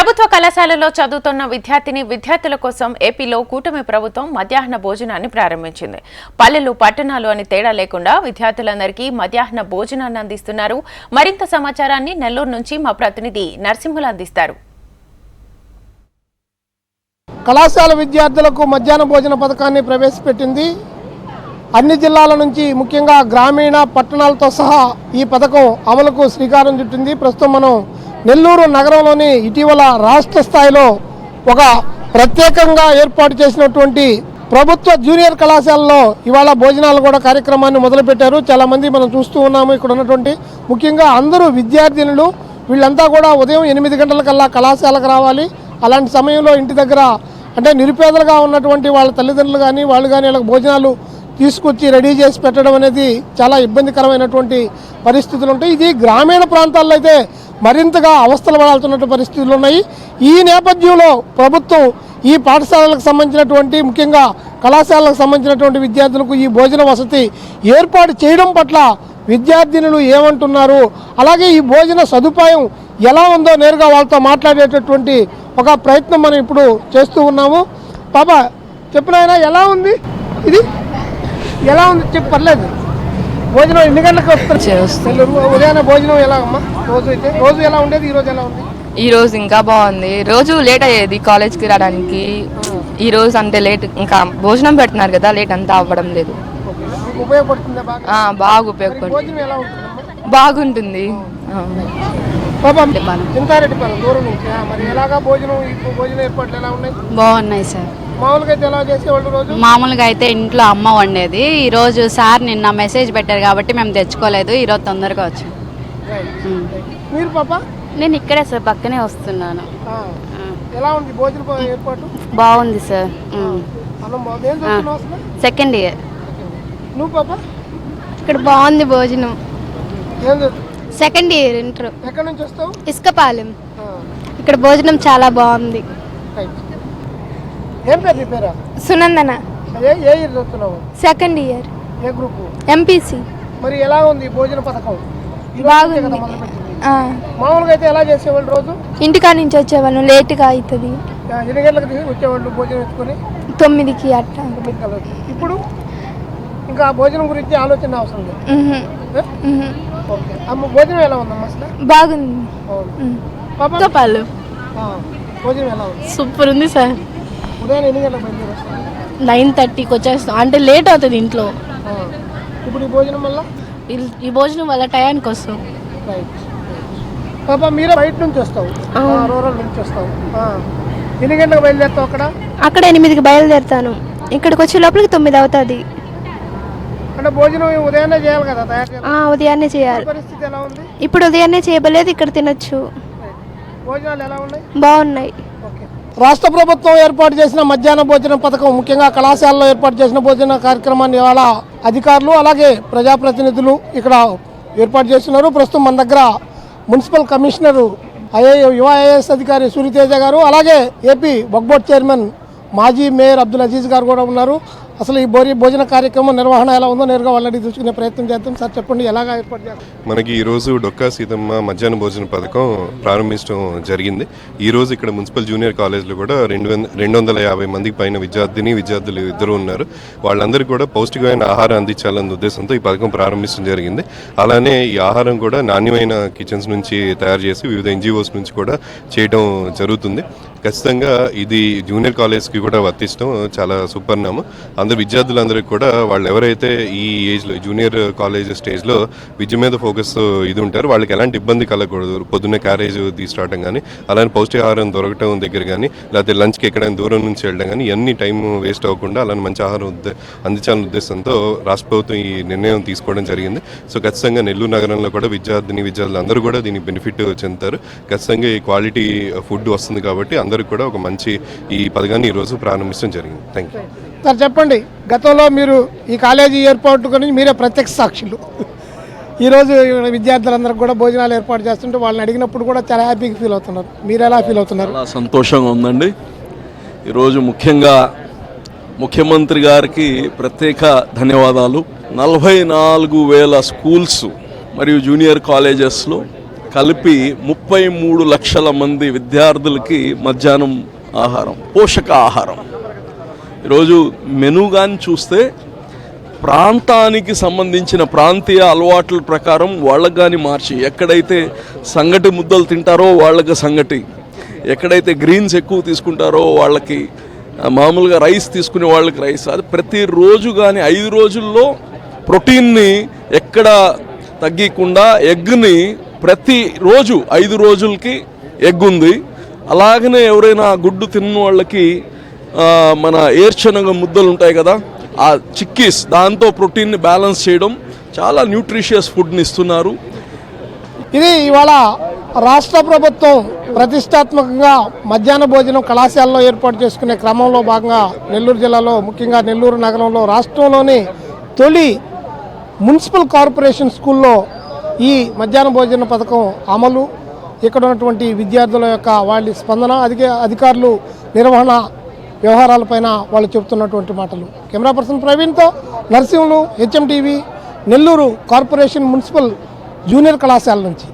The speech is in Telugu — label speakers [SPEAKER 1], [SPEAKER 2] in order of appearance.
[SPEAKER 1] ప్రభుత్వ కళాశాలలో చదువుతున్న విద్యార్థుల కోసం ఏపీలో కూటమి ప్రభుత్వం మధ్యాహ్న భోజనాన్ని ప్రారంభించింది. పల్లెలు పట్టణాలు అని తేడా లేకుండా విద్యార్థులందరికీ మధ్యాహ్న భోజనాన్ని అందిస్తున్నారు. మరింత సమాచారాన్ని నెల్లూరు నుంచి మా ప్రతినిధి నరసింహులు అందిస్తారు.
[SPEAKER 2] కళాశాల విద్యార్థులకు మధ్యాహ్న భోజన పథకాన్ని ప్రవేశపెట్టింది. అన్ని జిల్లాల నుంచి ముఖ్యంగా గ్రామీణ పట్టణాలతో సహా ఈ పథకం అమలుకు శ్రీకారం చుట్టింది. ప్రస్తుతం మనం నెల్లూరు నగరంలోని ఇటీవల రాష్ట్ర స్థాయిలో ఒక ప్రత్యేకంగా ఏర్పాటు చేసినటువంటి ప్రభుత్వ జూనియర్ కళాశాలలో ఇవాళ భోజనాలు కూడా కార్యక్రమాన్ని మొదలుపెట్టారు. చాలామంది మనం చూస్తూ ఉన్నాము. ఇక్కడ ఉన్నటువంటి ముఖ్యంగా అందరూ విద్యార్థినులు, వీళ్ళంతా కూడా ఉదయం 8 గంటలకల్లా కళాశాలకు రావాలి. అలాంటి సమయంలో ఇంటి దగ్గర అంటే నిరుపేదలుగా ఉన్నటువంటి వాళ్ళ తల్లిదండ్రులు కానీ వాళ్ళు కానీ వాళ్ళకి భోజనాలు తీసుకొచ్చి రెడీ చేసి పెట్టడం అనేది చాలా ఇబ్బందికరమైనటువంటి పరిస్థితులు ఉంటాయి. ఇది గ్రామీణ ప్రాంతాల్లో అయితే మరింతగా అవస్థలు పడాల్సినటువంటి పరిస్థితులు ఉన్నాయి. ఈ నేపథ్యంలో ప్రభుత్వం ఈ పాఠశాలలకు సంబంధించినటువంటి ముఖ్యంగా కళాశాలకు సంబంధించినటువంటి విద్యార్థులకు ఈ భోజన వసతి ఏర్పాటు చేయడం పట్ల విద్యార్థినులు ఏమంటున్నారు, అలాగే ఈ భోజన సదుపాయం ఎలా ఉందో నేరుగా వాళ్ళతో మాట్లాడేటటువంటి ఒక ప్రయత్నం మనం ఇప్పుడు చేస్తూ ఉన్నాము. పాప చెప్పినాయన ఎలా ఉంది, ఇది ఎలా ఉంది చెప్పు, పర్లేదు. భోజనం ఎన్ని గంటలకు వస్తారు? ఉదయాన్నే భోజనం ఎలా అమ్మా? రోజు ఎలా ఉండేది, ఈ రోజు ఎలా ఉంది?
[SPEAKER 3] ఈ రోజు ఇంకా బాగుంది. రోజు లేట్ అయ్యేది కాలేజ్కి రావడానికి. ఈ రోజు అంటే లేట్, ఇంకా భోజనం పెడుతున్నారు కదా, లేట్ అంతా అవ్వడం లేదు.
[SPEAKER 2] ఉపయోగపడుతుందా?
[SPEAKER 3] బాగా ఉపయోగపడుతుంది, బాగుంటుంది.
[SPEAKER 2] చింతారెడ్డిపాలెం దూరం నుంచి మరి ఎలాగా భోజన ఏర్పాట్లు ఎలా ఉన్నాయి?
[SPEAKER 4] బాగున్నాయి సార్.
[SPEAKER 2] మామూలుగా అయితే ఎలా చేసేవాళ్ళు రోజు?
[SPEAKER 4] మామూలుగా అయితే ఇంట్లో అమ్మ వండేది. ఈరోజు సార్ నిన్న మెసేజ్ పెట్టారు కాబట్టి మేము తెచ్చుకోలేదు. ఈరోజు తొందరగా వచ్చాం.
[SPEAKER 2] మీరు పాప?
[SPEAKER 4] నేను ఇక్కడే సార్, పక్కనే వస్తున్నాను.
[SPEAKER 2] ఎలా ఉంది భోజన ఏర్పాటు?
[SPEAKER 4] బాగుంది సార్. Second year.
[SPEAKER 2] నువ్వు పాప?
[SPEAKER 4] ఇక్కడ బాగుంది భోజనం. Second year inter.
[SPEAKER 2] ఎక్కడి నుంచి వస్తావు?
[SPEAKER 4] ఇసుకపాలెం. ఇక్కడ భోజనం చాలా బాగుంది.
[SPEAKER 2] ఏం పేరు నీ పేరా?
[SPEAKER 4] సునందన.
[SPEAKER 2] ఏ ఇయర్ చదువుతున్నావు?
[SPEAKER 4] Second year.
[SPEAKER 2] ఏ గ్రూప్?
[SPEAKER 4] ఎంపీసీ.
[SPEAKER 2] మరి ఎలా ఉంది భోజన పథకం?
[SPEAKER 4] బాగుంది.
[SPEAKER 2] మామూలుగా అయితే ఎలా చేసేవాళ్ళు రోజు?
[SPEAKER 4] ఇంటికా నుంచి వచ్చేవాళ్ళు, లేట్గా అవుతుంది.
[SPEAKER 2] ఎన్ని గంటలకు వచ్చేవాళ్ళు భోజనం ఎత్తుకొని?
[SPEAKER 4] 9కి అట్లా.
[SPEAKER 2] ఇప్పుడు ఇంకా భోజనం గురించి ఆలోచన అవసరం లేదు. ఓకే అమ్మ, భోజనం ఎలా ఉందమ్మా?
[SPEAKER 4] బాగుంది.
[SPEAKER 2] భోజనం ఎలా ఉంది?
[SPEAKER 4] సూపర్ ఉంది సార్.
[SPEAKER 2] ఉదయం ఎన్ని గంటలకు బయలుదేరి?
[SPEAKER 4] 9:30కి వచ్చేస్తాం, అంటే లేట్ అవుతుంది ఇంట్లో.
[SPEAKER 2] ఇప్పుడు ఈ భోజనం వల్ల
[SPEAKER 4] టయానికి వస్తాం.
[SPEAKER 2] పాప మీరు బయట నుంచి వస్తావు, రూరల్ నుంచి వస్తావు. ఎన్ని గంటలకు బయలుదేరుతావు?
[SPEAKER 4] అక్కడ 8కి బయలుదేరుతాను. ఇక్కడికి వచ్చే లోపలికి 9 అవుతుంది.
[SPEAKER 2] అంటే భోజనం ఉదయాన్నే చేయాలి కదా, తయారు చేయాలి.
[SPEAKER 4] ఉదయాన్నే చేయాలి.
[SPEAKER 2] పరిస్థితి ఎలా ఉంది?
[SPEAKER 4] ఇప్పుడు ఉదయాన్నే చేయబలేదు, ఇక్కడ తినొచ్చు.
[SPEAKER 2] భోజనాలు ఎలా ఉన్నాయి?
[SPEAKER 4] బాగున్నాయి.
[SPEAKER 2] రాష్ట్ర ప్రభుత్వం ఏర్పాటు చేసిన మధ్యాహ్న భోజన పథకం, ముఖ్యంగా కళాశాలలో ఏర్పాటు చేసిన భోజన కార్యక్రమాన్ని ఇవాళ అధికారులు అలాగే ప్రజాప్రతినిధులు ఇక్కడ ఏర్పాటు చేస్తున్నారు. ప్రస్తుతం మన దగ్గర మున్సిపల్ కమిషనరు యువ ఐఏఎస్ అధికారి సూర్యతేజ గారు, అలాగే ఏపీ వక్ఫ్ బోర్డ్ చైర్మన్ మాజీ మేయర్ అబ్దుల్ అజీజ్ గారు కూడా ఉన్నారు. అసలు ఈ భోజన కార్యక్రమం నిర్వహణ ఎలా ఉందో నేరుగా వాళ్ళని చూసుకునే ప్రయత్నం చేద్దాం. సార్ చెప్పండి, ఎలాగా ఏర్పాటు చేస్తారు?
[SPEAKER 5] మనకి ఈరోజు డొక్కా సీతమ్మ మధ్యాహ్న భోజన పథకం ప్రారంభించడం జరిగింది. ఈరోజు ఇక్కడ మున్సిపల్ జూనియర్ కాలేజ్లో కూడా 250 మందికి పైన విద్యార్థులు ఇద్దరు ఉన్నారు. వాళ్ళందరికీ కూడా పౌష్టికమైన ఆహారం అందించాలన్న ఉద్దేశంతో ఈ పథకం ప్రారంభించడం జరిగింది. అలానే ఈ ఆహారం కూడా నాణ్యమైన కిచెన్స్ నుంచి తయారు చేసి వివిధ ఎన్జిఓస్ నుంచి కూడా చేయడం జరుగుతుంది. ఖచ్చితంగా ఇది జూనియర్ కాలేజ్కి కూడా వర్తించడం చాలా సుపరిణామం. అందరు విద్యార్థులందరికీ కూడా వాళ్ళు ఎవరైతే ఈ ఏజ్లో జూనియర్ కాలేజ్ స్టేజ్లో విద్య మీద ఫోకస్ ఇది ఉంటారు, వాళ్ళకి ఎలాంటి ఇబ్బంది కలగకూడదు. పొద్దున్నే క్యారేజ్ తీసుకురావడం కానీ, అలానే పౌష్టికాహారం దొరకటం దగ్గర కానీ, లేకపోతే లంచ్కి ఎక్కడైనా దూరం నుంచి వెళ్ళడం కానీ, ఇవన్నీ టైం వేస్ట్ అవ్వకుండా అలానే మంచి ఆహారం అందించాలనే ఉద్దేశంతో రాష్ట్ర ప్రభుత్వం ఈ నిర్ణయం తీసుకోవడం జరిగింది. సో ఖచ్చితంగా నెల్లూరు నగరంలో కూడా విద్యార్థులు అందరూ కూడా దీనికి బెనిఫిట్ చెందుతారు. ఖచ్చితంగా ఈ క్వాలిటీ ఫుడ్ వస్తుంది కాబట్టి అందరికీ కూడా ఒక మంచి ఈ పథకాన్ని ఈరోజు ప్రారంభించడం జరిగింది. Thank you.
[SPEAKER 2] సార్ చెప్పండి, గతంలో మీరు ఈ కాలేజీ ఏర్పాటు గురించి మీరే ప్రత్యక్ష సాక్షులు. ఈరోజు విద్యార్థులందరికీ కూడా భోజనాలు ఏర్పాటు చేస్తుంటే వాళ్ళని అడిగినప్పుడు కూడా చాలా హ్యాపీగా ఫీల్ అవుతున్నారు. మీరు ఎలా ఫీల్ అవుతున్నారు?
[SPEAKER 6] చాలా సంతోషంగా ఉందండి. ఈరోజు ముఖ్యంగా ముఖ్యమంత్రి గారికి ప్రత్యేక ధన్యవాదాలు. 44,000 స్కూల్స్ మరియు జూనియర్ కాలేజెస్లో కలిపి 33 లక్షల మంది విద్యార్థులకి మధ్యాహ్నం ఆహారం, పోషక ఆహారం. ఈరోజు మెనూ కానీ చూస్తే ప్రాంతానికి సంబంధించిన ప్రాంతీయ అలవాట్ల ప్రకారం వాళ్ళకి కానీ మార్చి, ఎక్కడైతే సంగటి ముద్దలు తింటారో వాళ్ళకి సంగటి, ఎక్కడైతే గ్రీన్స్ ఎక్కువ తీసుకుంటారో వాళ్ళకి మామూలుగా రైస్ తీసుకునే వాళ్ళకి రైస్, అది ప్రతిరోజు కానీ 5 రోజుల్లో ప్రోటీన్ని ఎక్కడ తగ్గకుండా ఎగ్ని ప్రతిరోజు 5 రోజులకి ఎగ్ ఉంది. అలాగనే ఎవరైనా గుడ్డు తిన్న వాళ్ళకి మన ఏర్చనగ ముద్దలు ఉంటాయి కదా, ఆ చిక్కీస్, దాంతో ప్రోటీన్ని బ్యాలెన్స్ చేయడం, చాలా న్యూట్రిషియస్ ఫుడ్ని ఇస్తున్నారు.
[SPEAKER 2] ఇది ఇవాళ రాష్ట్ర ప్రభుత్వం ప్రతిష్టాత్మకంగా మధ్యాహ్న భోజనం కళాశాలలో ఏర్పాటు చేసుకునే క్రమంలో భాగంగా నెల్లూరు జిల్లాలో, ముఖ్యంగా నెల్లూరు నగరంలో రాష్ట్రంలోని తొలి మున్సిపల్ కార్పొరేషన్ స్కూల్లో ఈ మధ్యాహ్న భోజన పథకం అమలు, ఇక్కడ ఉన్నటువంటి విద్యార్థుల యొక్క వాళ్ళ స్పందన, అధికారులు నిర్వహణ వ్యవహారాలపైన వాళ్ళు చెబుతున్నటువంటి మాటలు. కెమెరా పర్సన్ ప్రవీణ్తో Narasimhulu, HM TV, Nellore corporation municipal junior కళాశాల నుంచి.